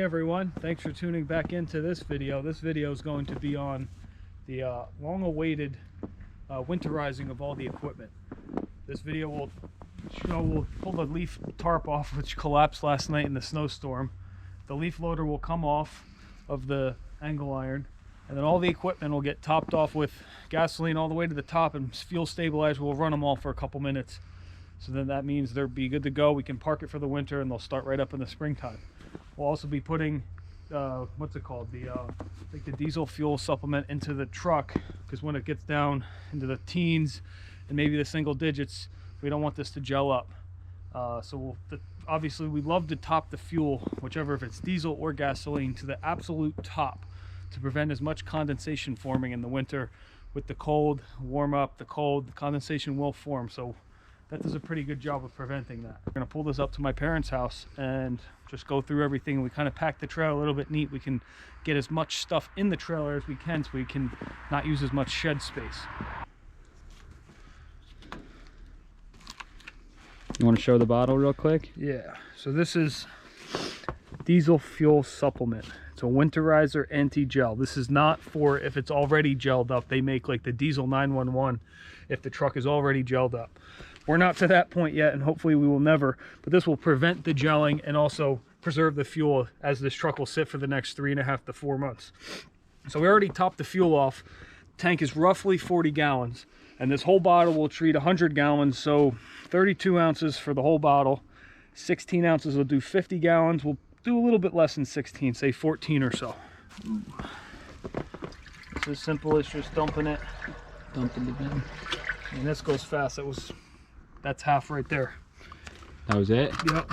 everyone, thanks for tuning back into this video. This video is going to be on the long-awaited winterizing of all the equipment. This video will show, we'll pull the leaf tarp off, which collapsed last night in the snowstorm. The leaf loader will come off of the angle iron, and then all the equipment will get topped off with gasoline all the way to the top, and fuel stabilizer will run them all for a couple minutes. So then that means they'll be good to go. We can park it for the winter and they'll start right up in the springtime. We'll also be putting what's it called, like the diesel fuel supplement into the truck, because when it gets down into the teens and maybe the single digits, we don't want this to gel up. So obviously we love to top the fuel, whichever, if it's diesel or gasoline, to the absolute top to prevent as much condensation forming in the winter. With the cold, warm up, the cold, the condensation will form. So that does a pretty good job of preventing that. We're gonna pull this up to my parents' house and just go through everything. We kind of pack the trailer a little bit neat. We can get as much stuff in the trailer as we can, so we can not use as much shed space. You want to show the bottle real quick? Yeah, so this is diesel fuel supplement. It's a winterizer anti-gel. This is not for if it's already gelled up. They make like the diesel 911 if the truck is already gelled up. We're not to that point yet, and hopefully we will never, but this will prevent the gelling and also preserve the fuel as this truck will sit for the next 3.5 to 4 months. So we already topped the fuel off. Tank is roughly 40 gallons, and this whole bottle will treat 100 gallons, so 32 ounces for the whole bottle. 16 ounces will do 50 gallons. We'll do a little bit less than 16, say 14 or so. It's as simple as just dumping it. Dumping it in. And this goes fast. That's half right there. That was it? Yep.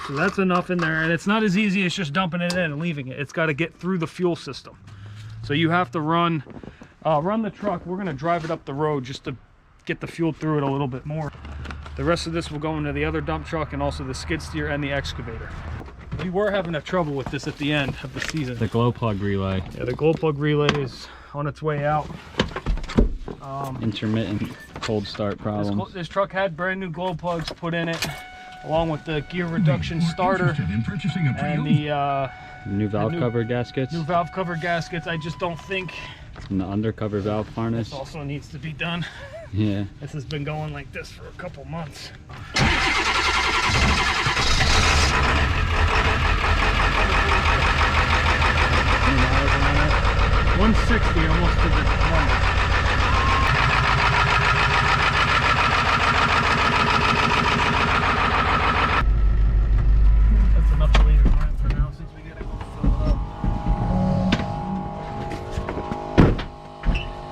So that's enough in there, and it's not as easy as just dumping it in and leaving it. It's got to get through the fuel system. So you have to run the truck. We're going to drive it up the road just to get the fuel through it a little bit more. The rest of this will go into the other dump truck and also the skid steer and the excavator. We were having trouble with this at the end of the season. The glow plug relay. Yeah, the glow plug relay is on its way out. Intermittent cold start problems. This truck had brand new glow plugs put in it, along with the gear reduction starter and the new valve cover gaskets. New valve cover gaskets. I just don't think. And the undercover valve harness. This also needs to be done. Yeah. This has been going like this for a couple months. 160 almost to the number. That's enough to leave it running for now, since we get it all filled up.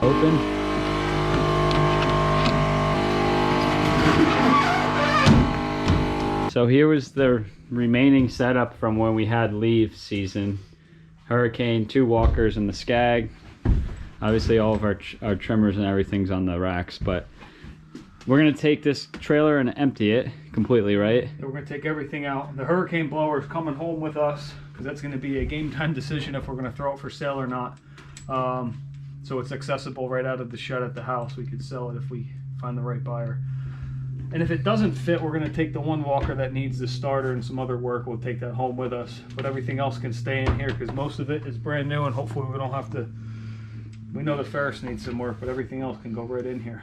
Open. So here was the remaining setup from when we had leave season. Hurricane, 2 walkers, and the Skag. Obviously all of our trimmers and everything's on the racks, but we're gonna take this trailer and empty it completely, right? Yeah, we're gonna take everything out. The Hurricane blower is coming home with us, because that's gonna be a game time decision if we're gonna throw it for sale or not. So it's accessible right out of the shed at the house. We could sell it if we find the right buyer. And if it doesn't fit, we're going to take the one walker that needs the starter and some other work. We'll take that home with us. But everything else can stay in here, because most of it is brand new, and hopefully we don't have to. We know the Ferris needs some work, but everything else can go right in here.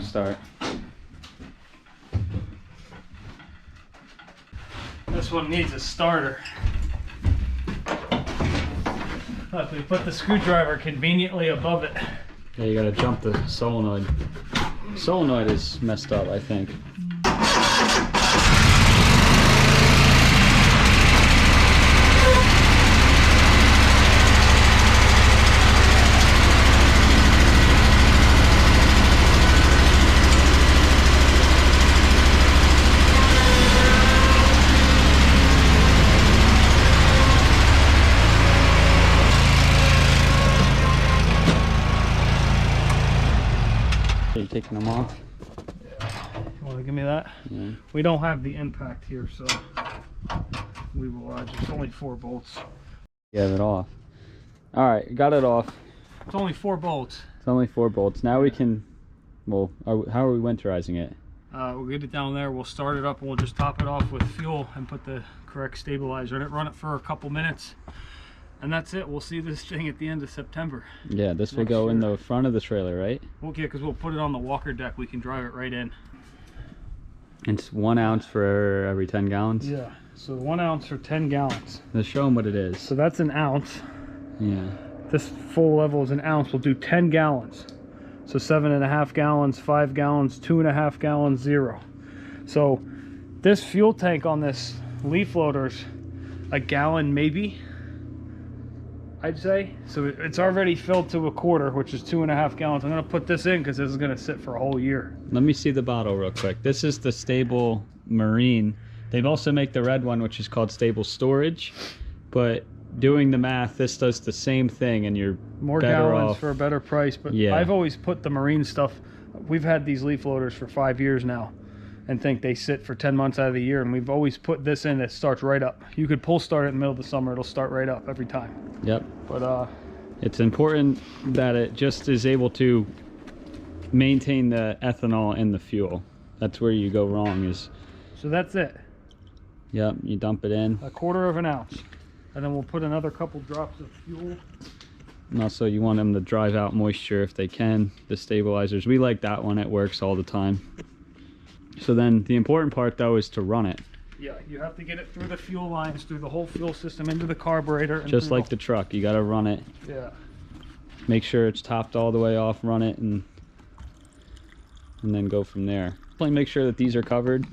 Start. This one needs a starter. We put the screwdriver conveniently above it. Yeah, you gotta jump the solenoid. Solenoid is messed up, I think. Are you taking them off? You want to give me that? Yeah. We don't have the impact here, so we will just only 4 bolts. You have it off. All right, got it off. It's only 4 bolts. It's only 4 bolts. Now we can, well, how are we winterizing it? We'll get it down there, we'll start it up, and we'll just top it off with fuel and put the correct stabilizer in it, run it for a couple minutes, and that's it. We'll see this thing at the end of September. Yeah, this will go in the front of the trailer, right? Okay, because we'll put it on the walker deck. We can drive it right in. It's 1 ounce for every 10 gallons? Yeah, so 1 ounce for 10 gallons. Let's show them what it is. So that's an ounce. Yeah. This full level is an ounce. We'll do 10 gallons. So 7.5 gallons, 5 gallons, 2.5 gallons, 0. So this fuel tank on this leaf loader's a gallon maybe, I'd say. So it's already filled to a quarter, which is 2.5 gallons. I'm gonna put this in because this is gonna sit for a whole year. Let me see the bottle real quick. This is the Stable Marine. They also make the red one, which is called Stable Storage. But doing the math, this does the same thing, and you're more better gallons off for a better price. But yeah. I've always put the Marine stuff. We've had these leaf loaders for 5 years now, and think they sit for 10 months out of the year, and we've always put this in. It starts right up. You could pull start it in the middle of the summer, it'll start right up every time. Yep. But it's important that it just is able to maintain the ethanol in the fuel. That's where you go wrong is. So that's it. Yep, you dump it in. 1/4 of an ounce, and then we'll put another couple drops of fuel. And also you want them to drive out moisture if they can. The stabilizers, we like that one. It works all the time. So then the important part though is to run it. Yeah, you have to get it through the fuel lines, through the whole fuel system, into the carburetor. And just like the truck, you got to run it. Yeah. Make sure it's topped all the way off, run it, and then go from there. Definitely make sure that these are covered,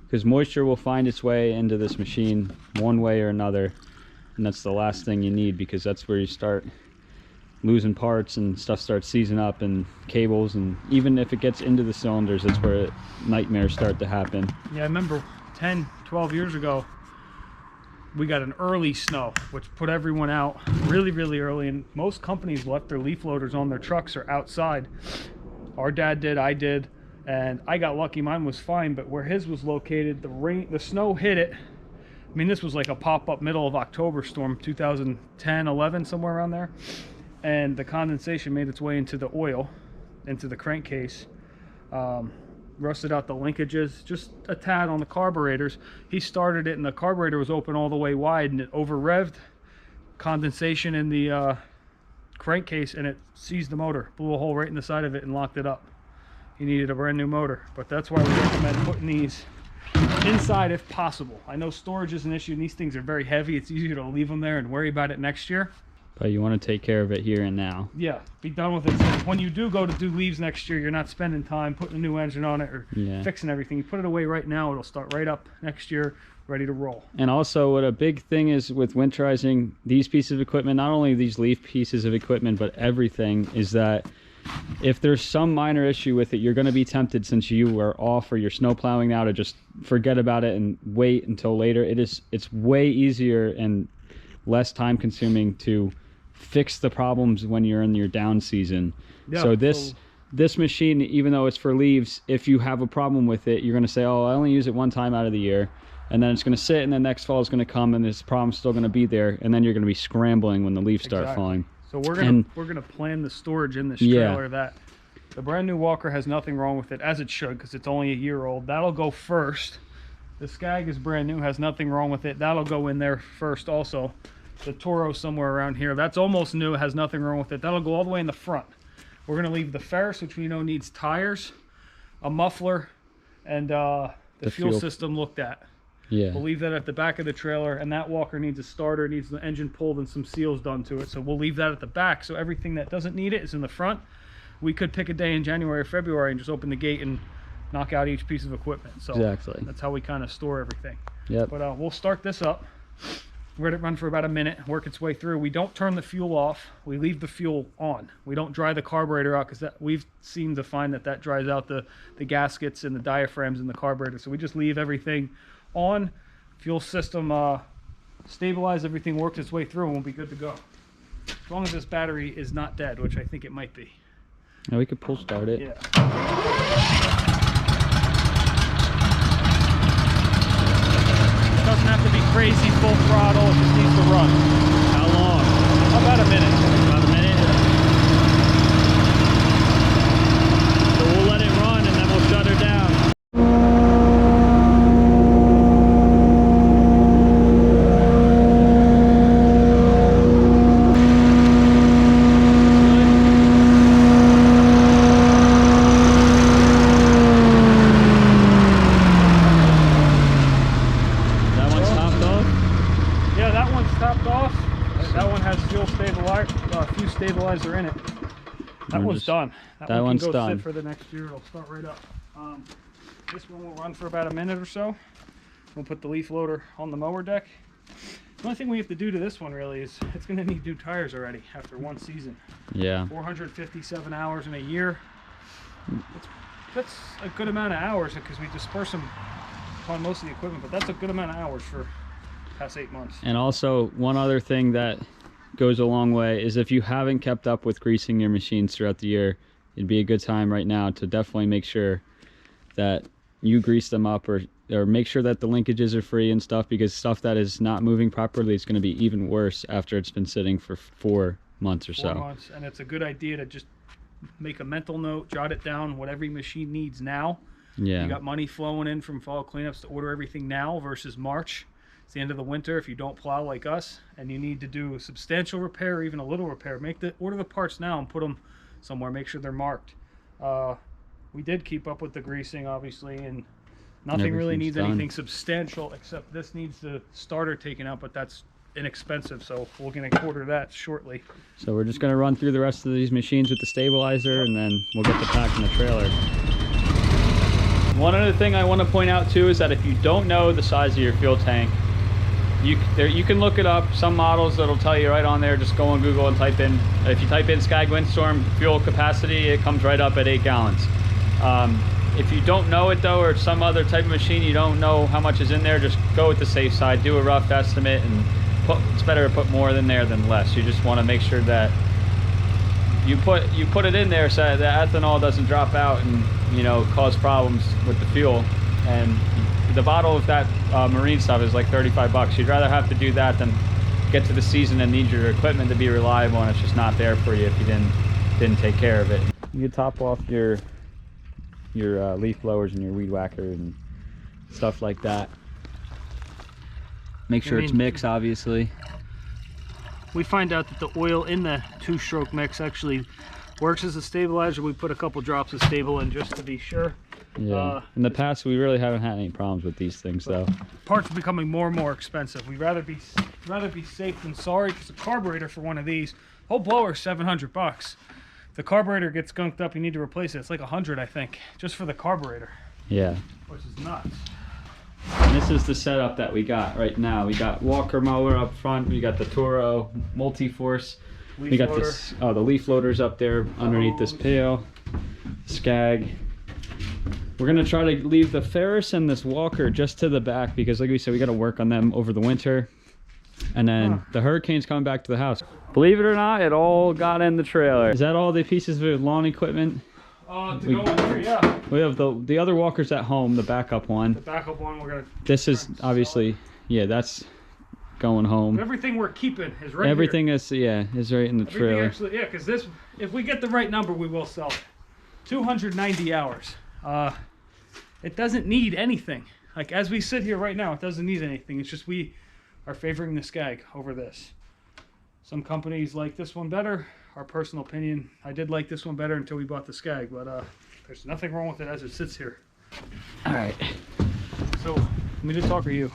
because moisture will find its way into this machine one way or another, and that's the last thing you need, because that's where you start losing parts and stuff starts seizing up, and cables, and even if it gets into the cylinders, that's where nightmares start to happen. Yeah, I remember 10, 12 years ago, we got an early snow, which put everyone out really, really early, and most companies left their leaf loaders on their trucks or outside. Our dad did, I did, and I got lucky. Mine was fine, but where his was located, the snow hit it. I mean, this was like a pop-up middle of October storm, 2010, 11, somewhere around there. And the condensation made its way into the oil, into the crankcase, rusted out the linkages, just a tad on the carburetors. He started it and the carburetor was open all the way wide, and it over revved, condensation in the crankcase, and it seized the motor, blew a hole right in the side of it and locked it up. He needed a brand new motor, but that's why we recommend putting these inside if possible. I know storage is an issue and these things are very heavy. It's easier to leave them there and worry about it next year. But you want to take care of it here and now. Yeah, be done with it. So when you do go to do leaves next year, you're not spending time putting a new engine on it or fixing everything. You put it away right now, it'll start right up next year, ready to roll. And also, what a big thing is with winterizing these pieces of equipment, not only these leaf pieces of equipment, but everything, is that if there's some minor issue with it, you're going to be tempted, since you are off or you're snow plowing now, to just forget about it and wait until later. It's way easier and less time consuming to fix the problems when you're in your down season. Yeah, so this machine, even though it's for leaves, if you have a problem with it, you're going to say, oh, I only use it one time out of the year, and then it's going to sit, and then next fall is going to come and this problem's still going to be there, and then you're going to be scrambling when the leaves start falling. So we're gonna plan the storage in this trailer. That the brand new walker has nothing wrong with it, as it should, because it's only a year old. That'll go first. The Skag is brand new, has nothing wrong with it. That'll go in there first also. The Toro somewhere around here, that's almost new, has nothing wrong with it. That'll go all the way in the front. We're gonna leave the Ferris, which we know needs tires, a muffler, and the fuel system looked at. Yeah. We'll leave that at the back of the trailer, and that walker needs a starter, needs the engine pulled and some seals done to it. So we'll leave that at the back. So everything that doesn't need it is in the front. We could pick a day in January or February and just open the gate and knock out each piece of equipment. So exactly. that's how we kind of store everything. Yep. But we'll start this up. Let it run for about a minute, work its way through. We don't turn the fuel off. We leave the fuel on. We don't dry the carburetor out, because we've seen to find that dries out the gaskets and the diaphragms in the carburetor. So we just leave everything on. Fuel system stabilized, everything works its way through, and we'll be good to go. As long as this battery is not dead, which I think it might be. Yeah, we could pull start it. Yeah. Doesn't have to be crazy full throttle, it just needs to run. How long? About a minute. About a minute? So we'll let it run and then we'll shut her down. Stabilizer in it. That one's done. That one can go sit for the next year. It'll start right up. This one will run for about a minute or so. We'll put the leaf loader on the mower deck. The only thing we have to do to this one really is it's going to need new tires already after one season. Yeah. 457 hours in a year. That's a good amount of hours because we disperse them upon most of the equipment, but that's a good amount of hours for the past 8 months. And also, one other thing that goes a long way is if you haven't kept up with greasing your machines throughout the year, it'd be a good time right now to definitely make sure that you grease them up, or make sure that the linkages are free and stuff, because stuff that is not moving properly is going to be even worse after it's been sitting for 4 months or so. 4 months, and it's a good idea to just make a mental note, jot it down, what every machine needs now. Yeah. You got money flowing in from fall cleanups to order everything now versus March. It's the end of the winter. If you don't plow like us and you need to do a substantial repair or even a little repair, order the parts now and put them somewhere. Make sure they're marked. We did keep up with the greasing, obviously, and nothing really needs anything substantial except this needs the starter taken out, but that's inexpensive, so we're going to order that shortly. So we're just going to run through the rest of these machines with the stabilizer, and then we'll get the pack in the trailer. One other thing I want to point out too is that if you don't know the size of your fuel tank, you can look it up. Some models that'll tell you right on there. Just go on Google and type in, if you type in Skag Windstorm fuel capacity, it comes right up at 8 gallons. If you don't know it though, or some other type of machine, you don't know how much is in there, just go with the safe side, do a rough estimate, and it's better to put more in there than less. You just want to make sure that you put it in there so that the ethanol doesn't drop out and, you know, cause problems with the fuel. And the bottle of that marine stuff is like 35 bucks. You'd rather have to do that than get to the season and need your equipment to be reliable and it's just not there for you if you didn't take care of it. You can top off your leaf blowers and your weed whacker and stuff like that. Make sure it's mixed, obviously. We find out that the oil in the 2-stroke mix actually works as a stabilizer. We put a couple drops of stable in just to be sure. Yeah. In the past, we really haven't had any problems with these things, though. Parts are becoming more and more expensive. We'd rather be safe than sorry, because the carburetor for one of these, whole blower is 700 bucks. The carburetor gets gunked up, you need to replace it. It's like 100, I think, just for the carburetor. Yeah. Which is nuts. And this is the setup that we got right now. We got walker mower up front. We got the Toro multi-force. We got this, the leaf loaders up there underneath this pail. Skag. We're gonna try to leave the Ferris and this walker just to the back because, like we said, we got to work on them over the winter. And then the Hurricane's coming back to the house. Believe it or not, it all got in the trailer. Is that all the pieces of lawn equipment? Go in there, yeah. We have the other walkers at home, the backup one. The backup one, we're gonna. This is obviously, yeah, that's going home. But everything we're keeping is right. Everything here. is right in the trailer. Actually, yeah, because this, if we get the right number, we will sell it. 290 hours. It doesn't need anything. Like as we sit here right now, it doesn't need anything. It's just we are favoring the Skag over this. Some companies like this one better. Our personal opinion, I did like this one better until we bought the Skag, but there's nothing wrong with it as it sits here. All right. So me to talk or you?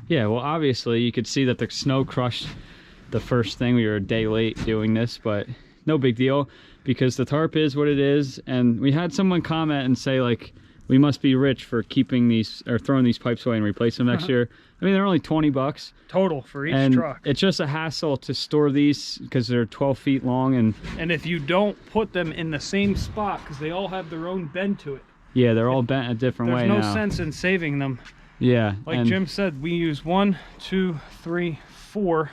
Yeah, well, obviously you could see that the snow crushed the first thing. We were a day late doing this, but no big deal because the tarp is what it is. And we had someone comment and say, like, we must be rich for keeping these or throwing these pipes away and replace them next year. I mean, they're only 20 bucks total for each and truck. It's just a hassle to store these because they're 12 feet long. And if you don't put them in the same spot, because they all have their own bend to it. Yeah, they're all bent a different way now. There's no sense in saving them. Yeah. Like Jim said, we use 1, 2, 3, 4,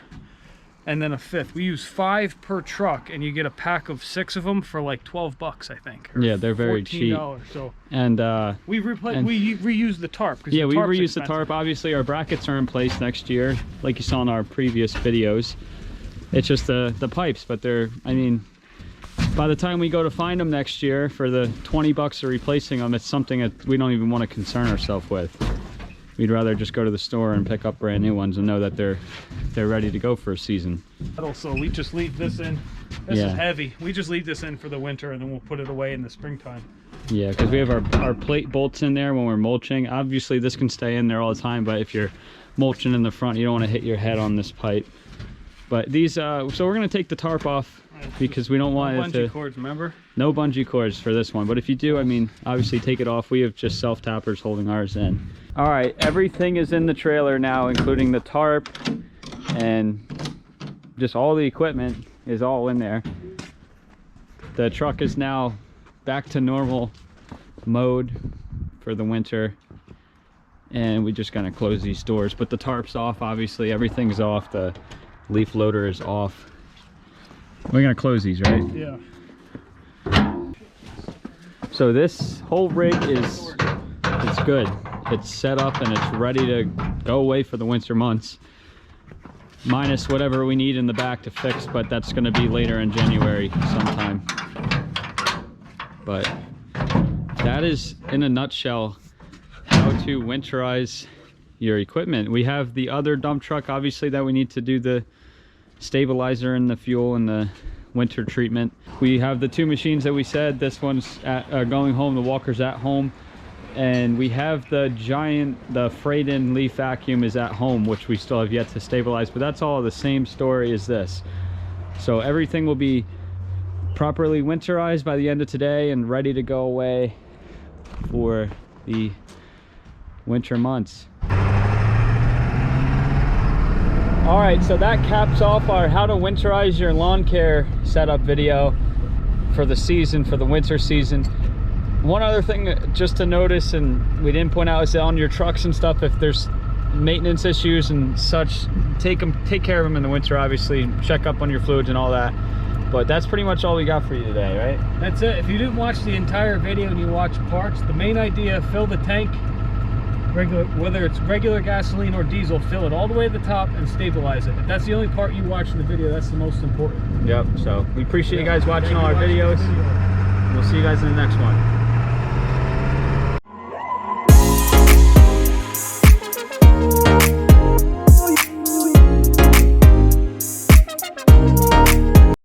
and then a 5th. We use 5 per truck, and you get a pack of 6 of them for like 12 bucks, I think. Yeah, they're very cheap. So and we reuse the tarp. Yeah, we reuse the tarp. Obviously, our brackets are in place next year, like you saw in our previous videos. It's just the pipes, but they're, I mean, by the time we go to find them next year for the 20 bucks of replacing them, it's something that we don't even want to concern ourselves with. We'd rather just go to the store and pick up brand new ones and know that they're ready to go for a season. So we just leave this in. This is heavy. We just leave this in for the winter and then we'll put it away in the springtime. Yeah, because we have our plate bolts in there when we're mulching. Obviously this can stay in there all the time, but if you're mulching in the front, you don't want to hit your head on this pipe. But these, so we're going to take the tarp off because we don't want it to... bungee cords, remember? No bungee cords for this one, but if you do, I mean, obviously take it off. We have just self-tappers holding ours in. All right, everything is in the trailer now, including the tarp, and just all the equipment is all in there. The truck is now back to normal mode for the winter, and we're just gonna close these doors, but the tarp's off. Obviously everything's off. The leaf loader is off. We're gonna close these, right? Yeah. So this whole rig is, it's good. It's set up and it's ready to go away for the winter months, minus whatever we need in the back to fix, but that's going to be later in January sometime. But that is, in a nutshell, how to winterize your equipment. We have the other dump truck, obviously, that we need to do the stabilizer and the fuel and the winter treatment. We have the 2 machines that we said. This one's going home, the walker's at home. And we have the freight-in leaf vacuum is at home, which we still have yet to stabilize, but that's all the same story as this. So everything will be properly winterized by the end of today and ready to go away for the winter months. All right, so that caps off our how to winterize your lawn care setup video for the season, for the winter season. One other thing just to notice, and we didn't point out, is that on your trucks and stuff, if there's maintenance issues and such, take care of them in the winter. Obviously check up on your fluids and all that. But that's pretty much all we got for you today, right? That's it. If you didn't watch the entire video and you watch parts, the main idea: fill the tank, whether it's regular gasoline or diesel, fill it all the way to the top and stabilize it. If that's the only part you watch in the video, that's the most important. Yep. So we appreciate you guys watching all our videos. We'll see you guys in the next one.